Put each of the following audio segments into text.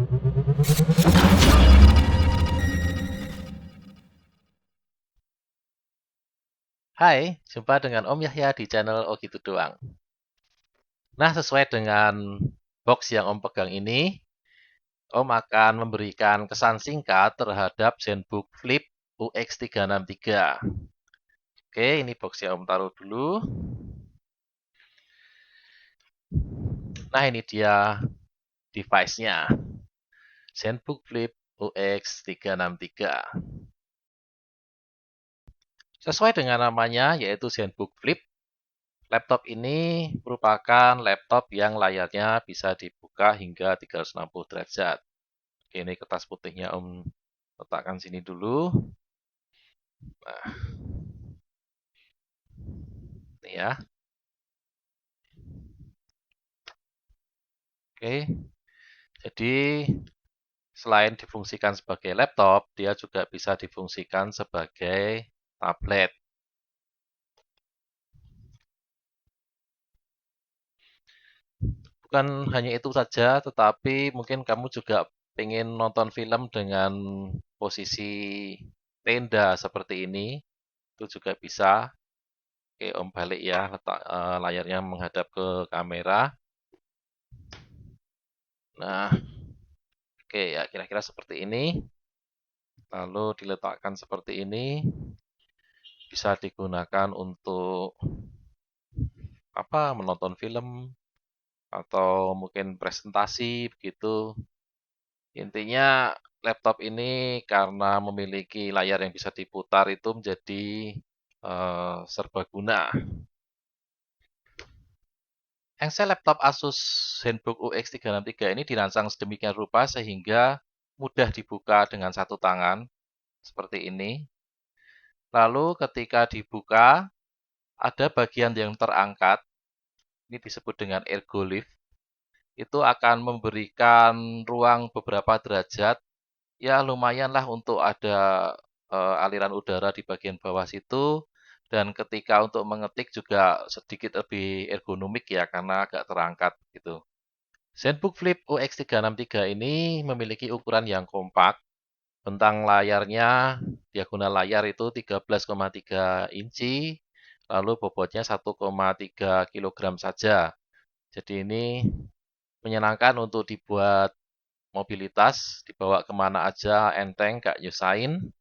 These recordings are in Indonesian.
Hai, jumpa dengan Om Yahya di channel Oh Gitu Doang. Nah, sesuai dengan box yang Om pegang ini, Om akan memberikan kesan singkat terhadap ZenBook Flip UX363. Oke, ini boxnya Om taruh dulu. Nah, ini dia device-nya. ZenBook Flip UX363. Sesuai dengan namanya, yaitu ZenBook Flip, laptop ini merupakan laptop yang layarnya bisa dibuka hingga 360 derajat. Oke, ini kertas putihnya Om letakkan sini dulu. Nah, ini ya. Oke, jadi selain difungsikan sebagai laptop, dia juga bisa difungsikan sebagai tablet. Bukan hanya itu saja, tetapi mungkin kamu juga pengen nonton film dengan posisi tenda seperti ini, itu juga bisa. Oke, Om balik ya, letak layarnya menghadap ke kamera. Nah, oke ya kira-kira seperti ini. Lalu diletakkan seperti ini. Bisa digunakan untuk apa? Menonton film atau mungkin presentasi begitu. Intinya laptop ini karena memiliki layar yang bisa diputar itu menjadi serbaguna. Engsel laptop Asus ZenBook UX363 ini dirancang sedemikian rupa sehingga mudah dibuka dengan satu tangan seperti ini. Lalu ketika dibuka ada bagian yang terangkat, ini disebut dengan ergolift, itu akan memberikan ruang beberapa derajat, ya lumayanlah untuk ada aliran udara di bagian bawah situ, dan ketika untuk mengetik juga sedikit lebih ergonomik ya, karena agak terangkat gitu. ZenBook Flip UX363 ini memiliki ukuran yang kompak, bentang layarnya, diagonal layar itu 13,3 inci, lalu bobotnya 1,3 kg saja. Jadi ini menyenangkan untuk dibuat mobilitas, dibawa kemana aja, enteng, gak nyusahin,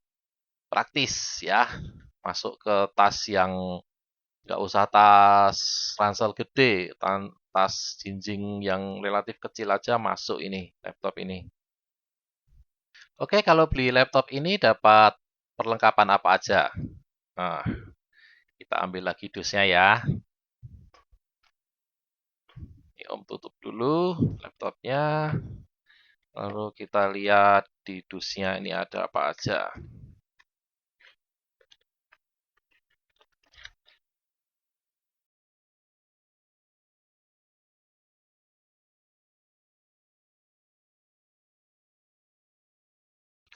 praktis ya. Masuk ke tas yang gak usah tas ransel gede, tas jinjing yang relatif kecil aja masuk ini, laptop ini. Oke, kalau beli laptop ini dapat perlengkapan apa aja? Nah, kita ambil lagi dusnya ya. Ini Om tutup dulu laptopnya. Lalu kita lihat di dusnya ini ada apa aja.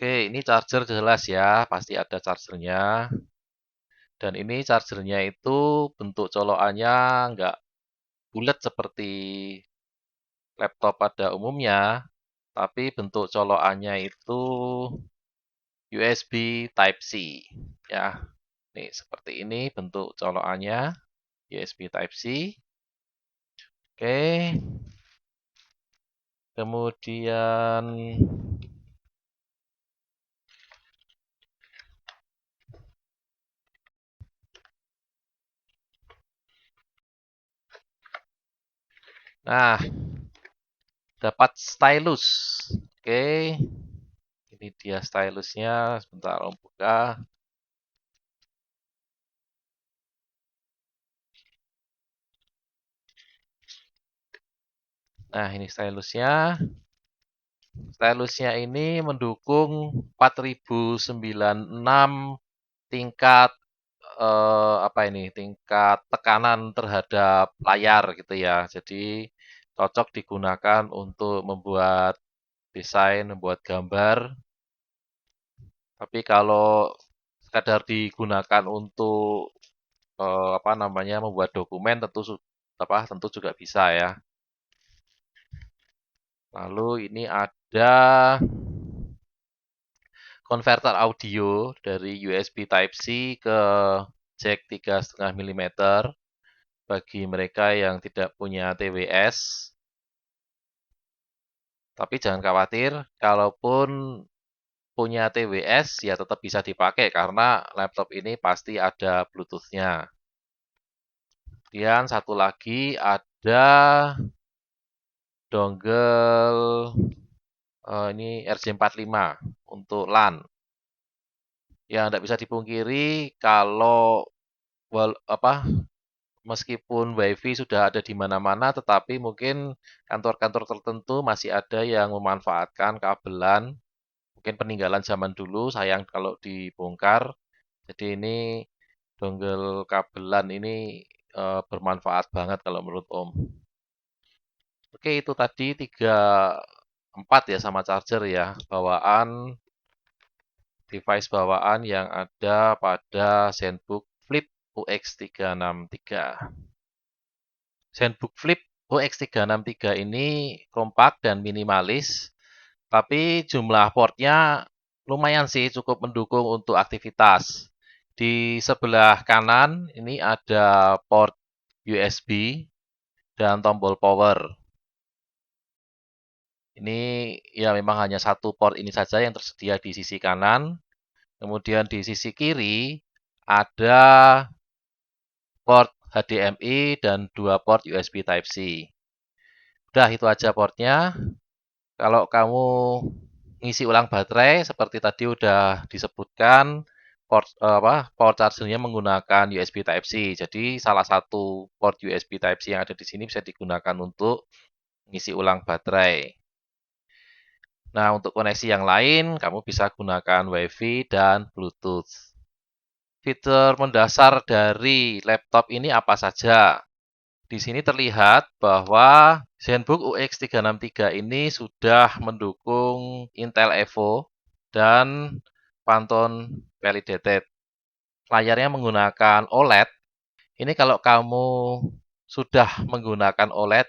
Oke, ini charger jelas ya, pasti ada chargernya. Dan ini chargernya itu bentuk colokannya nggak bulat seperti laptop pada umumnya, tapi bentuk colokannya itu USB Type-C. Ya, nih seperti ini bentuk colokannya, USB Type-C. Oke, kemudian nah, dapat stylus. Oke, ini dia stylusnya. Sebentar Om buka. Nah, ini stylusnya. Stylusnya ini mendukung 4096 tingkat apa ini? Tingkat tekanan terhadap layar gitu ya. Jadi cocok digunakan untuk membuat desain, membuat gambar. Tapi kalau sekadar digunakan untuk apa namanya membuat dokumen tentu tentu juga bisa ya. Lalu ini ada konverter audio dari USB Type-C ke jack 3,5 mm bagi mereka yang tidak punya TWS. Tapi jangan khawatir, kalaupun punya TWS ya tetap bisa dipakai karena laptop ini pasti ada Bluetooth-nya. Kemudian satu lagi ada dongle ini RJ45 untuk LAN. Yang tidak bisa dipungkiri kalau meskipun WiFi sudah ada di mana-mana, tetapi mungkin kantor-kantor tertentu masih ada yang memanfaatkan kabelan, mungkin peninggalan zaman dulu, sayang kalau dibongkar. Jadi ini dongle kabelan ini bermanfaat banget kalau menurut Om. Oke, itu tadi 4 ya sama charger ya, device bawaan yang ada pada ZenBook Flip UX363. ZenBook Flip UX363 ini kompak dan minimalis, tapi jumlah portnya lumayan sih, cukup mendukung untuk aktivitas. Di sebelah kanan ini ada port USB dan tombol power. Ini ya memang hanya satu port ini saja yang tersedia di sisi kanan. Kemudian di sisi kiri ada port HDMI dan 2 port USB Type-C. Udah itu aja portnya. Kalau kamu ngisi ulang baterai seperti tadi udah disebutkan, power chargernya menggunakan USB Type-C. Jadi salah satu port USB Type-C yang ada di sini bisa digunakan untuk ngisi ulang baterai. Nah, untuk koneksi yang lain, kamu bisa gunakan WiFi dan Bluetooth. Fitur mendasar dari laptop ini apa saja? Di sini terlihat bahwa ZenBook UX363 ini sudah mendukung Intel Evo dan Phantom Validated. Layarnya menggunakan OLED. Ini kalau kamu sudah menggunakan OLED,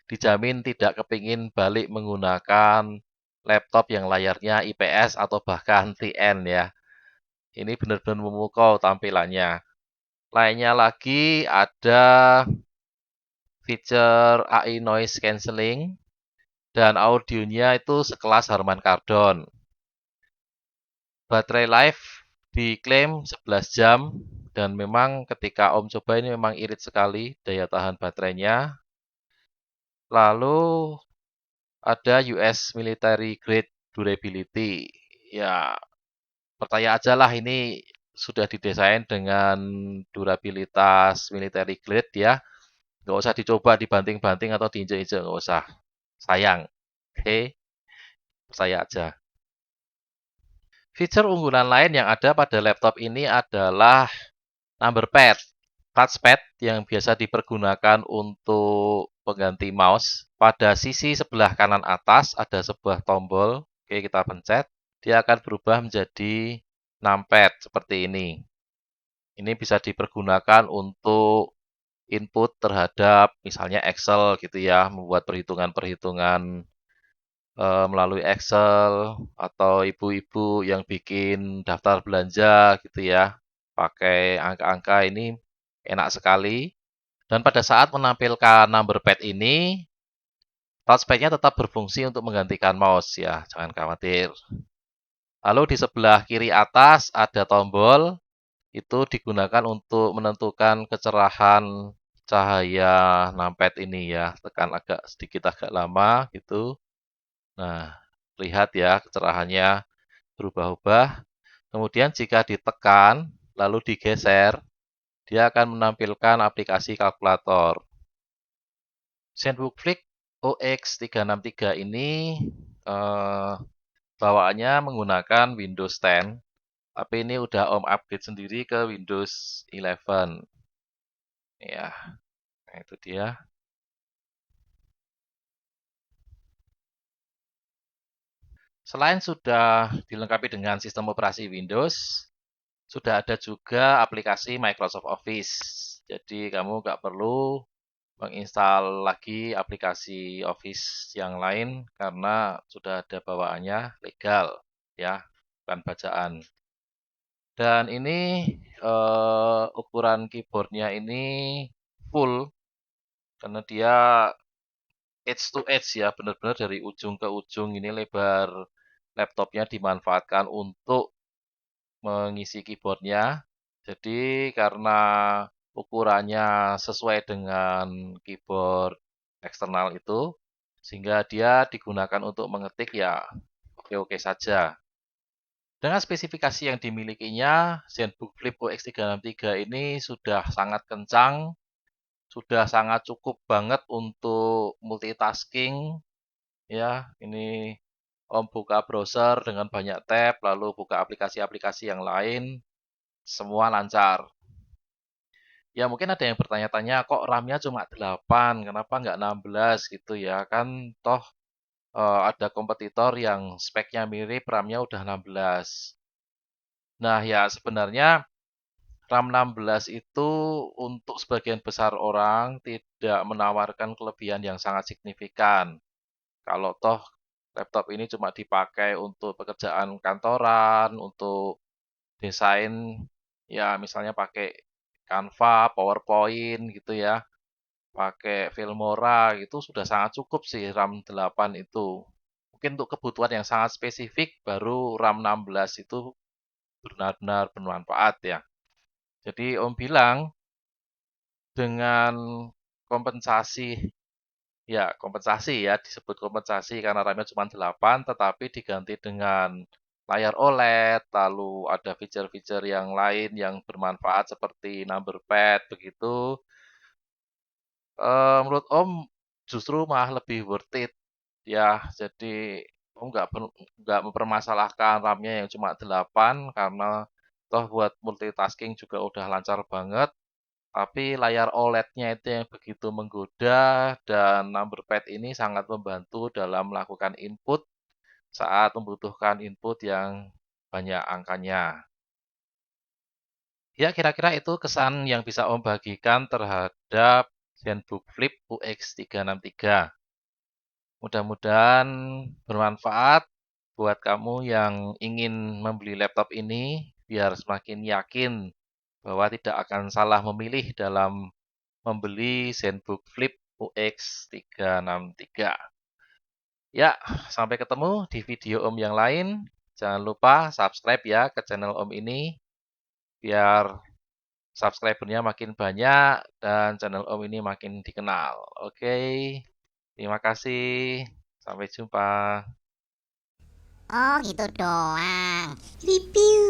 dijamin tidak kepingin balik menggunakan laptop yang layarnya IPS atau bahkan TN ya. Ini benar-benar memukau tampilannya. Lainnya lagi ada fitur AI Noise Cancelling dan audionya itu sekelas Harman Kardon. Baterai life diklaim 11 jam dan memang ketika Om coba ini memang irit sekali daya tahan baterainya. Lalu ada US Military Grade Durability. Ya, percaya aja lah ini sudah didesain dengan durabilitas military grade ya. Nggak usah dicoba dibanting-banting atau diinjek-injek, nggak usah. Sayang. Oke, percaya aja. Fitur unggulan lain yang ada pada laptop ini adalah number pad, touchpad yang biasa dipergunakan untuk pengganti mouse. Pada sisi sebelah kanan atas ada sebuah tombol. Oke, kita pencet. Dia akan berubah menjadi numpad seperti ini. Ini bisa dipergunakan untuk input terhadap misalnya Excel gitu ya, membuat perhitungan-perhitungan melalui Excel atau ibu-ibu yang bikin daftar belanja gitu ya, pakai angka-angka ini enak sekali. Dan pada saat menampilkan number pad ini, touchpad-nya tetap berfungsi untuk menggantikan mouse ya, jangan khawatir. Lalu di sebelah kiri atas ada tombol, itu digunakan untuk menentukan kecerahan cahaya numpad ini ya, tekan sedikit agak lama gitu. Nah, lihat ya kecerahannya berubah-ubah. Kemudian jika ditekan, lalu digeser, dia akan menampilkan aplikasi kalkulator. ZenBook Flip OX363 ini bawaannya menggunakan Windows 10, tapi ini udah Om upgrade sendiri ke Windows 11. Ya, nah itu dia. Selain sudah dilengkapi dengan sistem operasi Windows, sudah ada juga aplikasi Microsoft Office. Jadi kamu nggak perlu menginstal lagi aplikasi Office yang lain karena sudah ada bawaannya legal ya, bukan bacaan. Dan ini ukuran keyboardnya ini full karena dia edge to edge ya, benar-benar dari ujung ke ujung ini lebar laptopnya dimanfaatkan untuk mengisi keyboardnya. Jadi karena ukurannya sesuai dengan keyboard eksternal itu, sehingga dia digunakan untuk mengetik ya oke-oke saja. Dengan spesifikasi yang dimilikinya, ZenBook Flip UX363 ini sudah sangat kencang, sudah sangat cukup banget untuk multitasking. Ya, ini Om buka browser dengan banyak tab, lalu buka aplikasi-aplikasi yang lain, semua lancar. Ya mungkin ada yang bertanya-tanya, kok RAM-nya cuma 8, kenapa nggak 16 gitu ya? Kan toh ada kompetitor yang speknya mirip, RAM-nya udah 16. Nah ya sebenarnya RAM 16 itu untuk sebagian besar orang tidak menawarkan kelebihan yang sangat signifikan. Kalau toh laptop ini cuma dipakai untuk pekerjaan kantoran, untuk desain, ya misalnya pakai Canva, PowerPoint gitu ya, pakai Filmora gitu sudah sangat cukup sih RAM 8 itu. Mungkin untuk kebutuhan yang sangat spesifik baru RAM 16 itu benar-benar bermanfaat ya. Jadi Om bilang dengan kompensasi, ya kompensasi ya disebut kompensasi karena RAM-nya cuma 8 tetapi diganti dengan layar OLED, lalu ada fitur-fitur yang lain yang bermanfaat seperti number pad begitu. Menurut Om justru malah lebih worth it ya. Jadi Om nggak mempermasalahkan RAM-nya yang cuma 8 karena toh buat multitasking juga udah lancar banget. Tapi layar OLED-nya itu yang begitu menggoda dan number pad ini sangat membantu dalam melakukan input saat membutuhkan input yang banyak angkanya. Ya, kira-kira itu kesan yang bisa Om bagikan terhadap ZenBook Flip UX363. Mudah-mudahan bermanfaat buat kamu yang ingin membeli laptop ini biar semakin yakin bahwa tidak akan salah memilih dalam membeli ZenBook Flip UX363. Ya, sampai ketemu di video Om yang lain. Jangan lupa subscribe ya ke channel Om ini biar subscribernya makin banyak dan channel Om ini makin dikenal. Oke, terima kasih. Sampai jumpa. Oh gitu doang. Review.